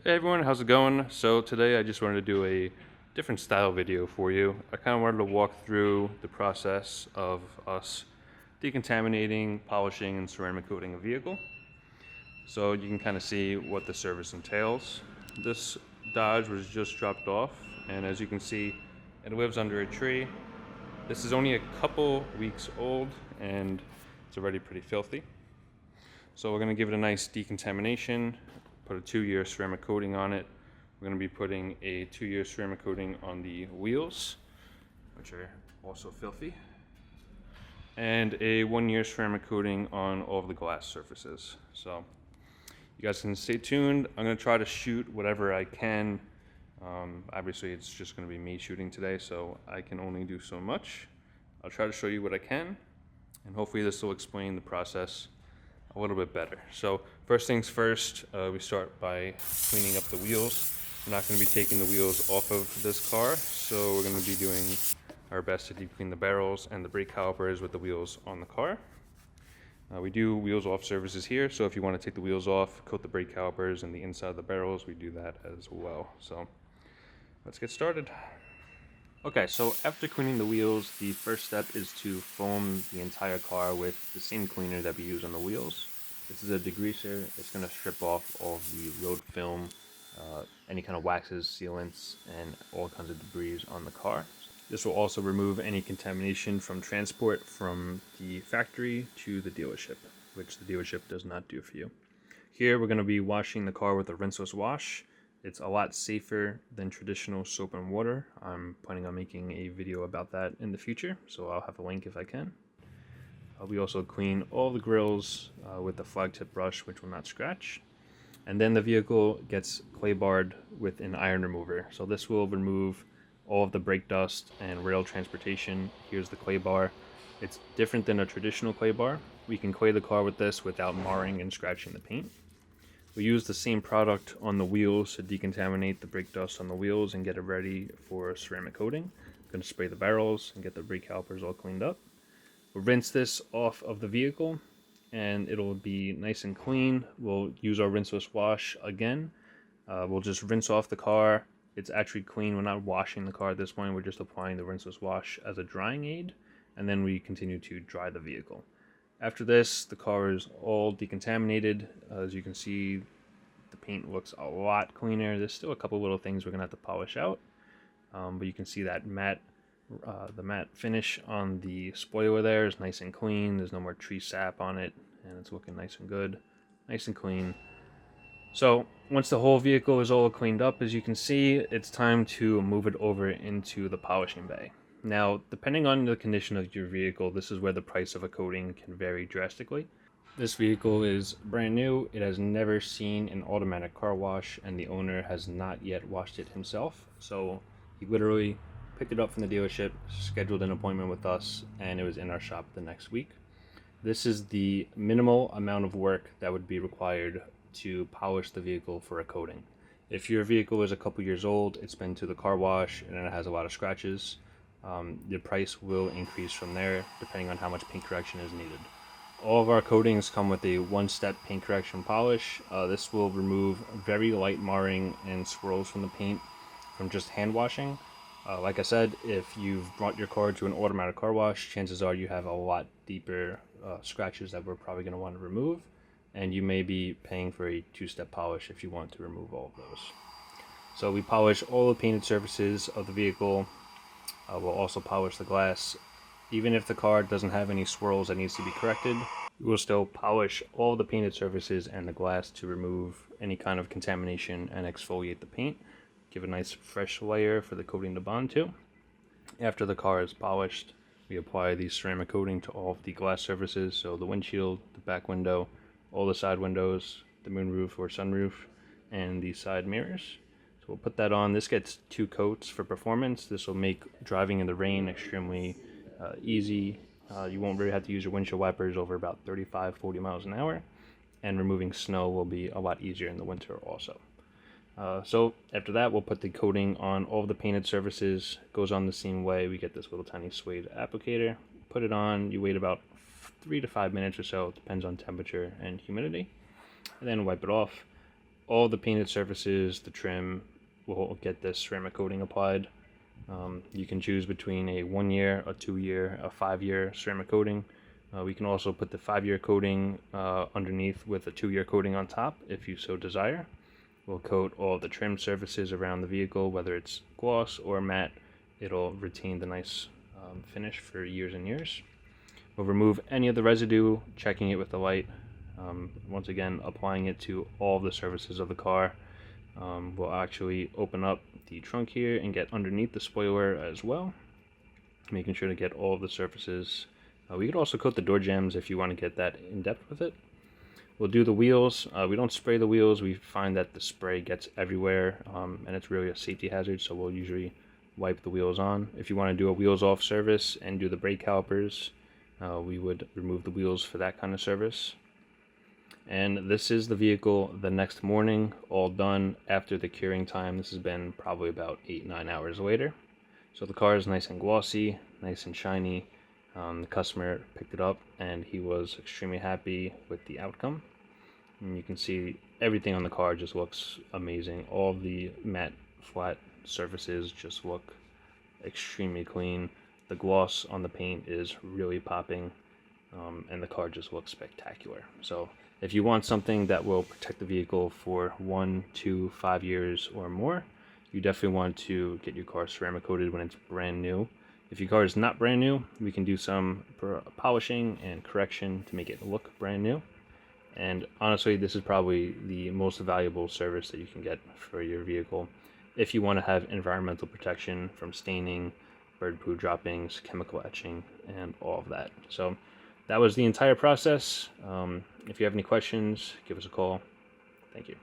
Hey everyone, how's it going? So today I just wanted to do a different style video for you. I kind of wanted to walk through the process of us decontaminating, polishing, and ceramic coating a vehicle. So you can kind of see what the service entails. This Dodge was just dropped off, and as you can see, it lives under a tree. This is only a couple weeks old, and it's already pretty filthy. So we're going to give it a nice decontamination, put a 2-year ceramic coating on it. We're going to be putting a 2-year ceramic coating on the wheels, which are also filthy, and a 1-year ceramic coating on all of the glass surfaces. So you guys can stay tuned. I'm going to try to shoot whatever I can. Obviously it's just going to be me shooting today, so I can only do so much. I'll try to show you what I can, and hopefully this will explain the process a little bit better. So first things first, we start by cleaning up the wheels. We're not going to be taking the wheels off of this car, so we're going to be doing our best to deep clean the barrels and the brake calipers with the wheels on the car. We do wheels off services here, so if you want to take the wheels off, coat the brake calipers and the inside of the barrels, we do that as well. So let's get started. Okay, so after cleaning the wheels, the first step is to foam the entire car with the same cleaner that we use on the wheels. This is a degreaser. It's going to strip off all of the road film, any kind of waxes, sealants, and all kinds of debris on the car. This will also remove any contamination from transport from the factory to the dealership, which the dealership does not do for you. Here we're going to be washing the car with a rinseless wash. It's a lot safer than traditional soap and water. I'm planning on making a video about that in the future, so I'll have a link if I can. We also clean all the grills with the flag tip brush, which will not scratch. And then the vehicle gets clay barred with an iron remover. So this will remove all of the brake dust and rail transportation. Here's the clay bar. It's different than a traditional clay bar. We can clay the car with this without marring and scratching the paint. We use the same product on the wheels to decontaminate the brake dust on the wheels and get it ready for ceramic coating. I'm going to spray the barrels and get the brake calipers all cleaned up. We'll rinse this off of the vehicle and it'll be nice and clean. We'll use our rinseless wash again. We'll just rinse off the car. It's actually clean. We're not washing the car at this point. We're just applying the rinseless wash as a drying aid, and then we continue to dry the vehicle. After this, the car is all decontaminated. As you can see, the paint looks a lot cleaner. There's still a couple little things we're gonna have to polish out, but you can see that the matte finish on the spoiler there is nice and clean. There's no more tree sap on it, and it's looking nice and good, nice and clean. So once the whole vehicle is all cleaned up, as you can see, it's time to move it over into the polishing bay. Now, depending on the condition of your vehicle, this is where the price of a coating can vary drastically. This vehicle is brand new. It has never seen an automatic car wash, and the owner has not yet washed it himself. So he literally picked it up from the dealership, scheduled an appointment with us, and it was in our shop the next week. This is the minimal amount of work that would be required to polish the vehicle for a coating. If your vehicle is a couple years old, it's been to the car wash, and it has a lot of scratches, the price will increase from there depending on how much paint correction is needed. All of our coatings come with a one-step paint correction polish. This will remove very light marring and swirls from the paint from just hand washing. Like I said, if you've brought your car to an automatic car wash, chances are you have a lot deeper scratches that we're probably going to want to remove, and you may be paying for a two-step polish if you want to remove all of those. So we polish all the painted surfaces of the vehicle. We'll also polish the glass. Even if the car doesn't have any swirls that needs to be corrected, we will still polish all the painted surfaces and the glass to remove any kind of contamination and exfoliate the paint. Give a nice fresh layer for the coating to bond to. After the car is polished, we apply the ceramic coating to all of the glass surfaces, so the windshield, the back window, all the side windows, the moonroof or sunroof, and the side mirrors. So we'll put that on. This gets 2 coats for performance. This will make driving in the rain extremely easy. You won't really have to use your windshield wipers over about 35-40 miles an hour, and removing snow will be a lot easier in the winter also. So after that, we'll put the coating on all of the painted surfaces. It goes on the same way. We get this little tiny suede applicator, put it on. You wait about 3 to 5 minutes or so. It depends on temperature and humidity, and then wipe it off. all the painted surfaces, the trim, will get this ceramic coating applied. You can choose between a 1 year, a 2 year, a 5 year ceramic coating. We can also put the 5 year coating underneath with a 2 year coating on top if you so desire. We'll coat all the trim surfaces around the vehicle, whether it's gloss or matte. It'll retain the nice finish for years and years. We'll remove any of the residue, checking it with the light. Once again, applying it to all the surfaces of the car. We'll actually open up the trunk here and get underneath the spoiler as well, making sure to get all of the surfaces. We could also coat the door jambs if you want to get that in depth with it. We'll do the wheels. We don't spray the wheels. We find that the spray gets everywhere, and it's really a safety hazard, so we'll usually wipe the wheels on. If you want to do a wheels off service and do the brake calipers, we would remove the wheels for that kind of service. And this is the vehicle the next morning, all done after the curing time. This has been probably about 8-9 hours later. So the car is nice and glossy, nice and shiny. The customer picked it up and he was extremely happy with the outcome. And you can see everything on the car just looks amazing. All the matte flat surfaces just look extremely clean. The gloss on the paint is really popping, and the car just looks spectacular. So if you want something that will protect the vehicle for 1, 2, 5 years or more, you definitely want to get your car ceramic coated when it's brand new. If your car is not brand new, we can do some polishing and correction to make it look brand new. And honestly, this is probably the most valuable service that you can get for your vehicle if you want to have environmental protection from staining, bird poo droppings, chemical etching, and all of that. So that was the entire process. If you have any questions, give us a call. Thank you.